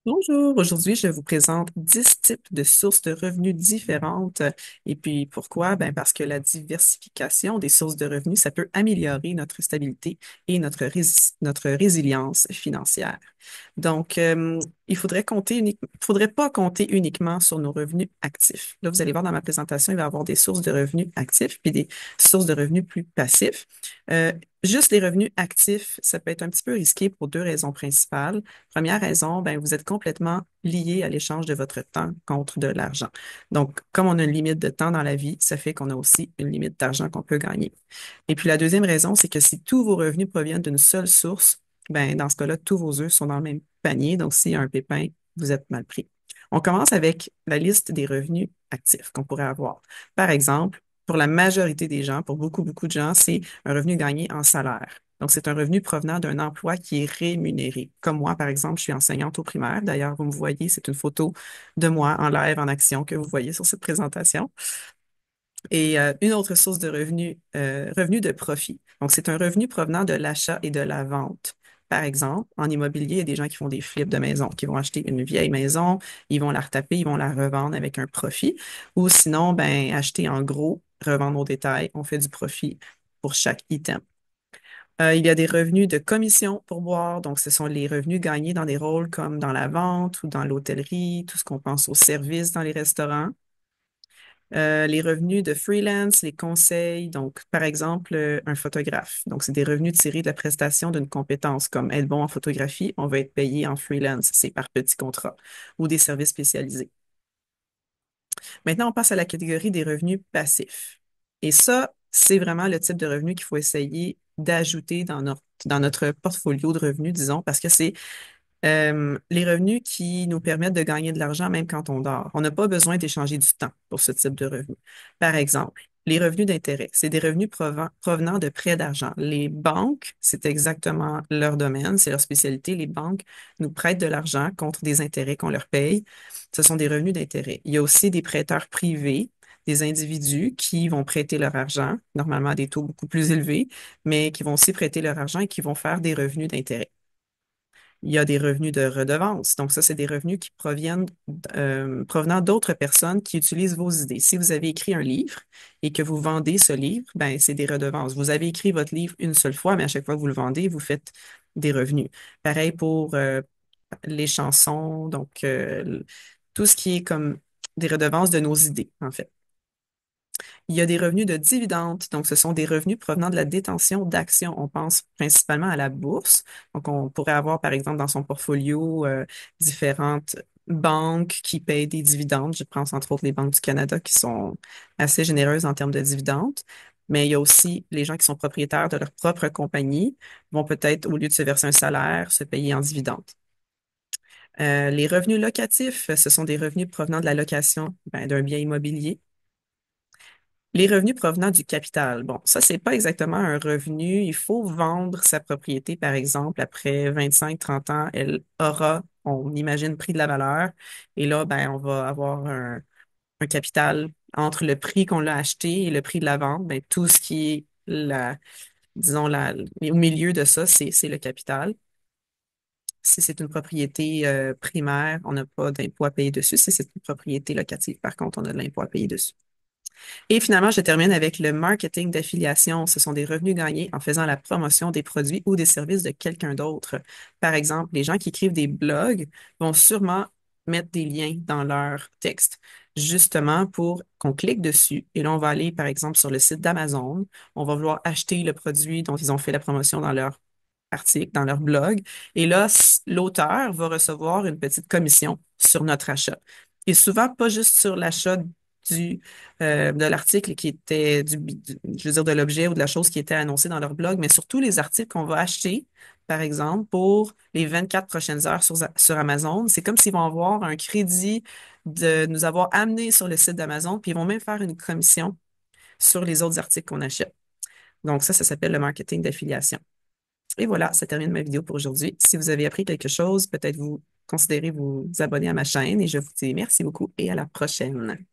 Bonjour, aujourd'hui je vous présente 10 types de sources de revenus différentes. Et puis pourquoi? Ben parce que la diversification des sources de revenus, ça peut améliorer notre stabilité et notre résilience financière. Donc, faudrait pas compter uniquement sur nos revenus actifs. Là, vous allez voir dans ma présentation, il va y avoir des sources de revenus actifs puis des sources de revenus plus passifs. Euh, Juste les revenus actifs, ça peut être un petit peu risqué pour deux raisons principales. Première raison, ben, vous êtes complètement lié à l'échange de votre temps contre de l'argent. Donc, comme on a une limite de temps dans la vie, ça fait qu'on a aussi une limite d'argent qu'on peut gagner. Et puis la deuxième raison, c'est que si tous vos revenus proviennent d'une seule source, ben, dans ce cas-là, tous vos œufs sont dans le même panier. Donc, s'il y a un pépin, vous êtes mal pris. On commence avec la liste des revenus actifs qu'on pourrait avoir. Par exemple, pour la majorité des gens, pour beaucoup de gens, c'est un revenu gagné en salaire. Donc, c'est un revenu provenant d'un emploi qui est rémunéré. Comme moi, par exemple, je suis enseignante au primaire. D'ailleurs, vous me voyez, c'est une photo de moi en live, en action que vous voyez sur cette présentation. Et une autre source de revenus, revenu de profit. Donc, c'est un revenu provenant de l'achat et de la vente. Par exemple, en immobilier, il y a des gens qui font des flips de maison, qui vont acheter une vieille maison, ils vont la retaper, ils vont la revendre avec un profit. Ou sinon, ben, acheter en gros, revendre au détail, on fait du profit pour chaque item. Il y a des revenus de commission pour boire, donc ce sont les revenus gagnés dans des rôles comme dans la vente ou dans l'hôtellerie, tout ce qu'on pense aux services dans les restaurants. Les revenus de freelance, les conseils, donc par exemple un photographe. Donc c'est des revenus tirés de la prestation d'une compétence comme être bon en photographie, on va être payé en freelance, c'est par petit contrat ou des services spécialisés. Maintenant, on passe à la catégorie des revenus passifs. Et ça, c'est vraiment le type de revenu qu'il faut essayer d'ajouter dans notre portfolio de revenus, disons, parce que c'est les revenus qui nous permettent de gagner de l'argent même quand on dort. On n'a pas besoin d'échanger du temps pour ce type de revenus. Par exemple, les revenus d'intérêt, c'est des revenus provenant de prêts d'argent. Les banques, c'est exactement leur domaine, c'est leur spécialité. Les banques nous prêtent de l'argent contre des intérêts qu'on leur paye. Ce sont des revenus d'intérêt. Il y a aussi des prêteurs privés, des individus qui vont prêter leur argent, normalement à des taux beaucoup plus élevés, mais qui vont aussi prêter leur argent et qui vont faire des revenus d'intérêt. Il y a des revenus de redevance. Donc, ça, c'est des revenus qui provenant d'autres personnes qui utilisent vos idées. Si vous avez écrit un livre et que vous vendez ce livre, ben, c'est des redevances. Vous avez écrit votre livre une seule fois, mais à chaque fois que vous le vendez, vous faites des revenus. Pareil pour les chansons, donc tout ce qui est comme des redevances de nos idées, en fait. Il y a des revenus de dividendes. Donc, ce sont des revenus provenant de la détention d'actions. On pense principalement à la bourse. Donc, on pourrait avoir, par exemple, dans son portfolio, différentes banques qui payent des dividendes. Je pense entre autres les banques du Canada qui sont assez généreuses en termes de dividendes. Mais il y a aussi les gens qui sont propriétaires de leur propre compagnie, vont peut-être, au lieu de se verser un salaire, se payer en dividendes. Les revenus locatifs, ce sont des revenus provenant de la location, ben, d'un bien immobilier. Les revenus provenant du capital. Bon, ça, c'est pas exactement un revenu. Il faut vendre sa propriété, par exemple, après 25, 30 ans, elle aura, on imagine, pris de la valeur. Et là, ben, on va avoir un capital entre le prix qu'on l'a acheté et le prix de la vente. Ben, tout ce qui est disons, au milieu de ça, c'est le capital. Si c'est une propriété primaire, on n'a pas d'impôt à payer dessus. Si c'est une propriété locative, par contre, on a de l'impôt à payer dessus. Et finalement, je termine avec le marketing d'affiliation. Ce sont des revenus gagnés en faisant la promotion des produits ou des services de quelqu'un d'autre. Par exemple, les gens qui écrivent des blogs vont sûrement mettre des liens dans leur texte, justement pour qu'on clique dessus. Et là, on va aller, par exemple, sur le site d'Amazon. On va vouloir acheter le produit dont ils ont fait la promotion dans leur article, dans leur blog. Et là, l'auteur va recevoir une petite commission sur notre achat. Et souvent, pas juste sur l'achat du, de l'article qui était je veux dire, de l'objet ou de la chose qui était annoncée dans leur blog, mais surtout les articles qu'on va acheter, par exemple, pour les 24 prochaines heures sur Amazon. C'est comme s'ils vont avoir un crédit de nous avoir amenés sur le site d'Amazon, puis ils vont même faire une commission sur les autres articles qu'on achète. Donc ça s'appelle le marketing d'affiliation. Et voilà, ça termine ma vidéo pour aujourd'hui. Si vous avez appris quelque chose, peut-être vous considérez vous abonner à ma chaîne et je vous dis merci beaucoup et à la prochaine.